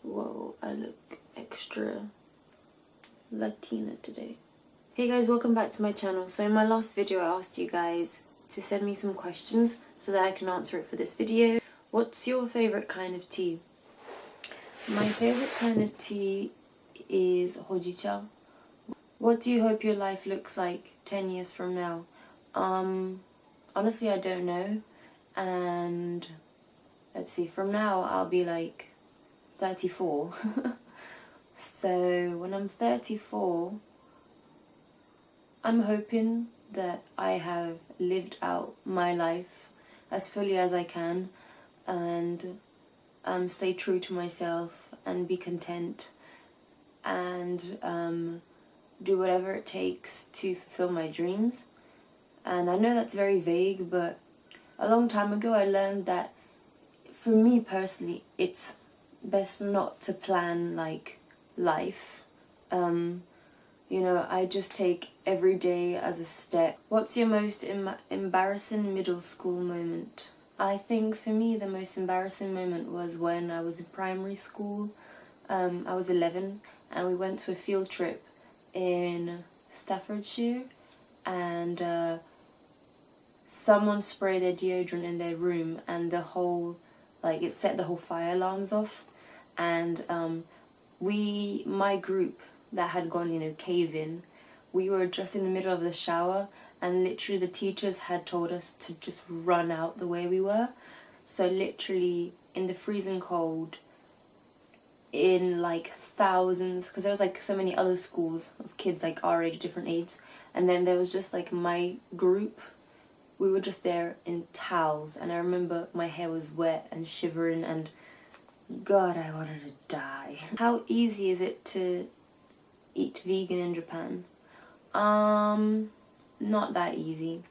Whoa, I look extra Latina today. Hey guys, welcome back to my channel. So in my last video I asked you guys to send me some questions so that I can answer it for this video. What's your favourite kind of tea? My favourite kind of tea is hojicha. What do you hope your life looks like 10 years from now? Honestly I don't know, and let's see, from now I'll be like 34. So when I'm 34, I'm hoping that I have lived out my life as fully as I can and stay true to myself and be content and do whatever it takes to fulfill my dreams. And I know that's very vague, but a long time ago I learned that for me personally it's best not to plan like life. You know, I just take every day as a step. What's your most embarrassing middle school moment? I think for me the most embarrassing moment was when I was in primary school. I was 11 and we went to a field trip in Staffordshire, and someone sprayed their deodorant in their room and the whole, like, it set the whole fire alarms off. And my group that had gone, you know, cave-in, we were just in the middle of the shower and literally the teachers had told us to just run out the way we were. So literally in the freezing cold, in like thousands, because there was like so many other schools of kids like our age, different ages, and then there was just like my group. We were just there in towels, and I remember my hair was wet and shivering, and God, I wanted to die. How easy is it to eat vegan in Japan? Not that easy.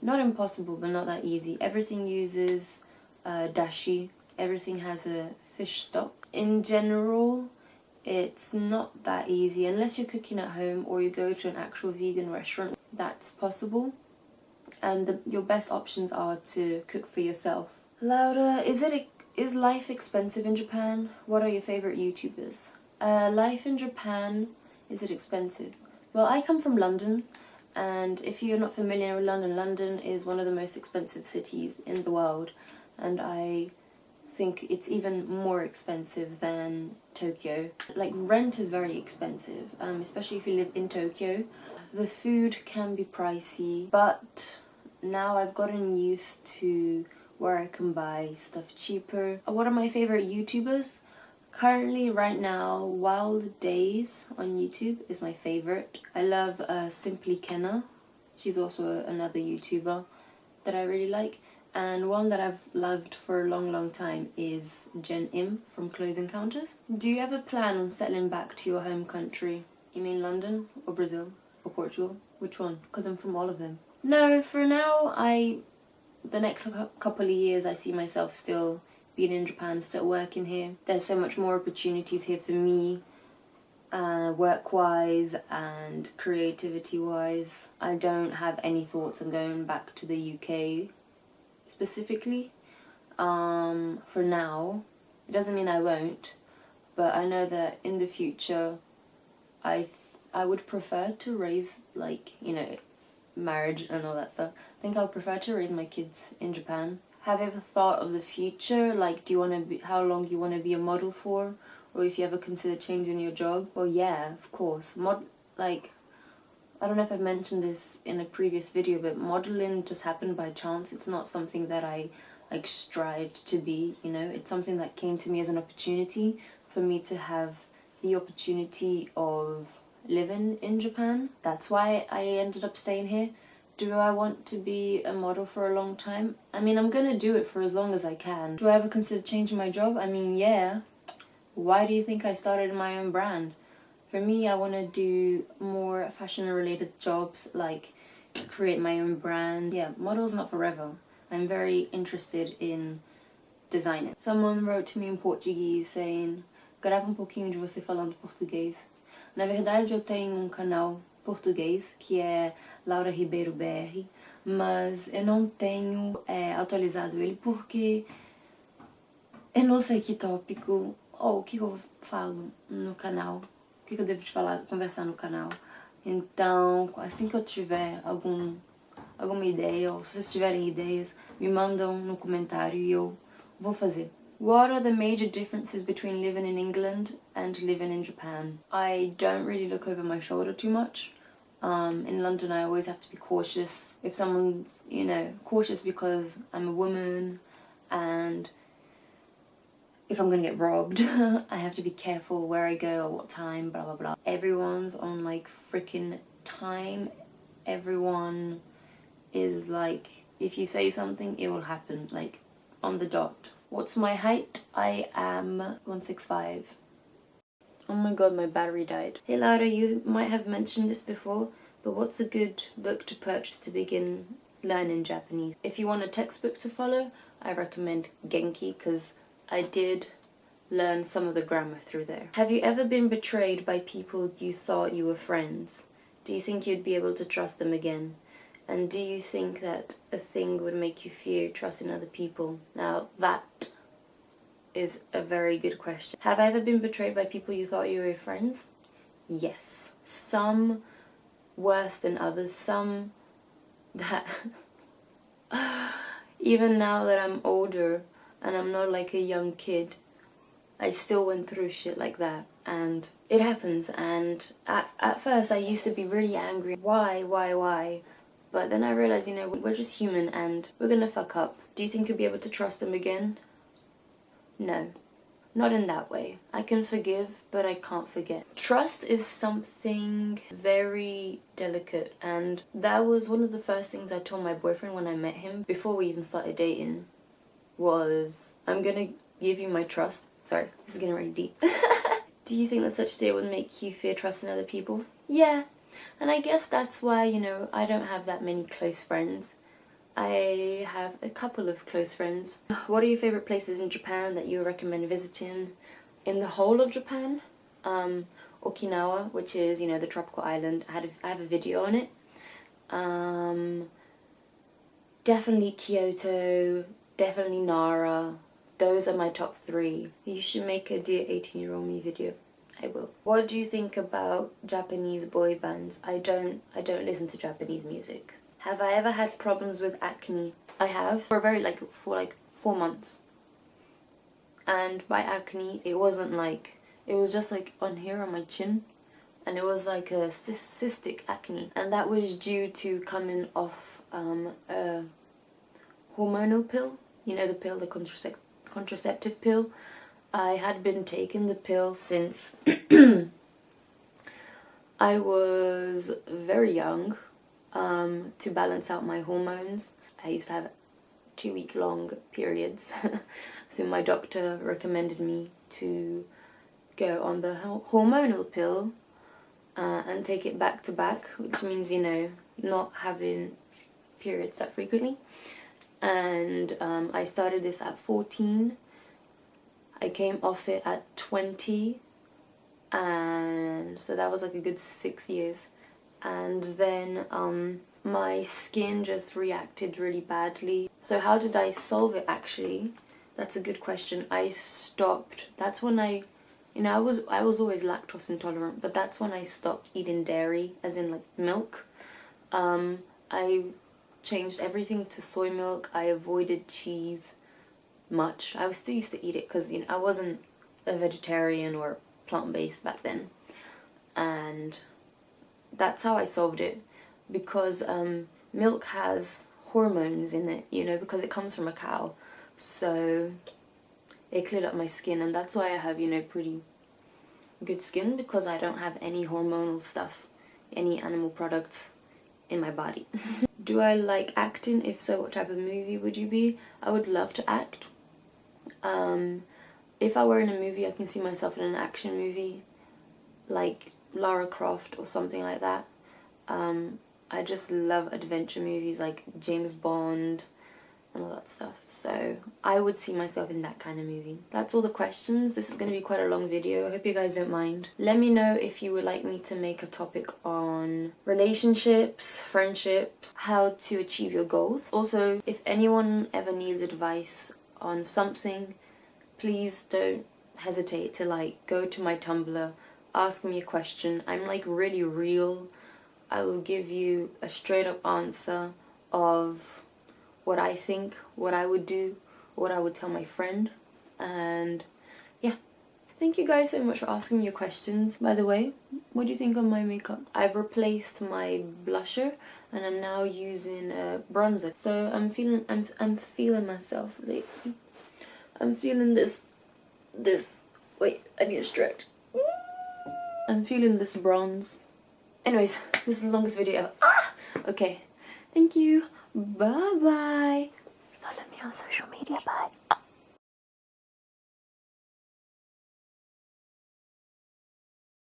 Not impossible, but not that easy. Everything uses dashi. Everything has a fish stock. In general, it's not that easy unless you're cooking at home or you go to an actual vegan restaurant. That's possible. And your best options are to cook for yourself. Laura, is life expensive in Japan? What are your favourite YouTubers? Life in Japan, is it expensive? Well, I come from London, and if you're not familiar with London, London is one of the most expensive cities in the world, and I think it's even more expensive than Tokyo. Like, rent is very expensive, especially if you live in Tokyo. The food can be pricey, but now I've gotten used to where I can buy stuff cheaper. What are my favorite YouTubers? Currently, right now, Wild Days on YouTube is my favorite. I love Simply Kenna. She's also another YouTuber that I really like. And one that I've loved for a long time is Jen Im from Close Encounters. Do you ever plan on settling back to your home country? You mean London or Brazil or Portugal? Which one? Because I'm from all of them. No, for now, the next couple of years I see myself still being in Japan, still working here. There's so much more opportunities here for me, work-wise and creativity-wise. I don't have any thoughts on going back to the UK specifically. For now. It doesn't mean I won't, but I know that in the future I would prefer to raise, like, you know, marriage and all that stuff. I think I would prefer to raise my kids in Japan. Have you ever thought of the future? Like, how long do you want to be a model for? Or if you ever consider changing your job? Well, yeah, of course. Like, I don't know if I've mentioned this in a previous video, but modeling just happened by chance. It's not something that I like strived to be, you know. It's something that came to me as an opportunity for me to have the opportunity of living in Japan. That's why I ended up staying here. Do I want to be a model for a long time? I mean, I'm gonna do it for as long as I can. Do I ever consider changing my job? I mean, yeah. Why do you think I started my own brand? For me, I want to do more fashion-related jobs, like create my own brand. Yeah, model's not forever. I'm very interested in designing. Someone wrote to me in Portuguese saying, grava pouquinho de você falando português. Na verdade, eu tenho canal português, que é Laura Ribeiro BR, mas eu não tenho atualizado ele porque eu não sei que tópico ou o que eu falo no canal, o que eu devo te falar, conversar no canal. Então, assim que eu tiver alguma ideia, ou se vocês tiverem ideias, me mandam no comentário e eu vou fazer. What are the major differences between living in England and living in Japan? I don't really look over my shoulder too much. In London I always have to be cautious. If someone's, you know, cautious because I'm a woman, and if I'm gonna get robbed, I have to be careful where I go or what time, blah blah blah. Everyone's on like freaking time. Everyone is like, if you say something, it will happen, like on the dot. What's my height? I am 165. Oh my god, my battery died. Hey Laura, you might have mentioned this before, but what's a good book to purchase to begin learning Japanese? If you want a textbook to follow, I recommend Genki, because I did learn some of the grammar through there. Have you ever been betrayed by people you thought you were friends? Do you think you'd be able to trust them again? And do you think that a thing would make you fear trusting other people? Now that is a very good question. Have I ever been betrayed by people you thought you were friends? Yes. Some worse than others. Some that even now that I'm older and I'm not like a young kid, I still went through shit like that. And it happens. And at first I used to be really angry. Why? But then I realized, you know, we're just human and we're gonna fuck up. Do you think you'll be able to trust them again? No. Not in that way. I can forgive, but I can't forget. Trust is something very delicate, and that was one of the first things I told my boyfriend when I met him, before we even started dating, was, I'm gonna give you my trust. Sorry, this is getting really deep. Do you think that such state would make you fear trusting other people? Yeah. And I guess that's why, you know, I don't have that many close friends. I have a couple of close friends. What are your favourite places in Japan that you recommend visiting? In the whole of Japan? Okinawa, which is, you know, the tropical island. I have a video on it. Definitely Kyoto, definitely Nara. Those are my top 3. You should make a Dear 18-Year-Old Me video. I will. What do you think about Japanese boy bands? I don't listen to Japanese music. Have I ever had problems with acne? I have. For 4 months. And by acne, it wasn't like, it was just like on here on my chin. And it was like a cystic acne. And that was due to coming off a hormonal pill. You know, the pill, the contraceptive pill. I had been taking the pill since I was very young, to balance out my hormones. I used to have 2-week-long periods, so my doctor recommended me to go on the hormonal pill and take it back to back, which means, you know, not having periods that frequently. And I started this at 14. I came off it at 20, and so that was like a good 6 years. And then my skin just reacted really badly. So how did I solve it actually? That's a good question. I stopped. That's when I was always lactose intolerant, but that's when I stopped eating dairy, as in like milk. I changed everything to soy milk. I avoided cheese much. I still used to eat it because, you know, I wasn't a vegetarian or plant-based back then, and that's how I solved it, because milk has hormones in it, you know, because it comes from a cow. So it cleared up my skin, and that's why I have, you know, pretty good skin, because I don't have any hormonal stuff, any animal products in my body. Do I like acting? If so, what type of movie would you be? I would love to act. If I were in a movie, I can see myself in an action movie, like Lara Croft or something like that. I just love adventure movies like James Bond and all that stuff. So I would see myself in that kind of movie. That's all the questions. This is going to be quite a long video. I hope you guys don't mind. Let me know if you would like me to make a topic on relationships, friendships, how to achieve your goals. Also, if anyone ever needs advice on something, please don't hesitate to like go to my Tumblr, ask me a question. I'm like really real. I will give you a straight up answer of what I think, what I would do, what I would tell my friend. And yeah, thank you guys so much for asking me your questions. By the way, what do you think of my makeup? I've replaced my blusher and I'm now using a bronzer. So I'm feeling myself lately. I'm feeling this, wait, I need to stretch. I'm feeling this bronze. Anyways, this is the longest video ever. Okay, thank you. Bye bye. Follow me on social media. Bye.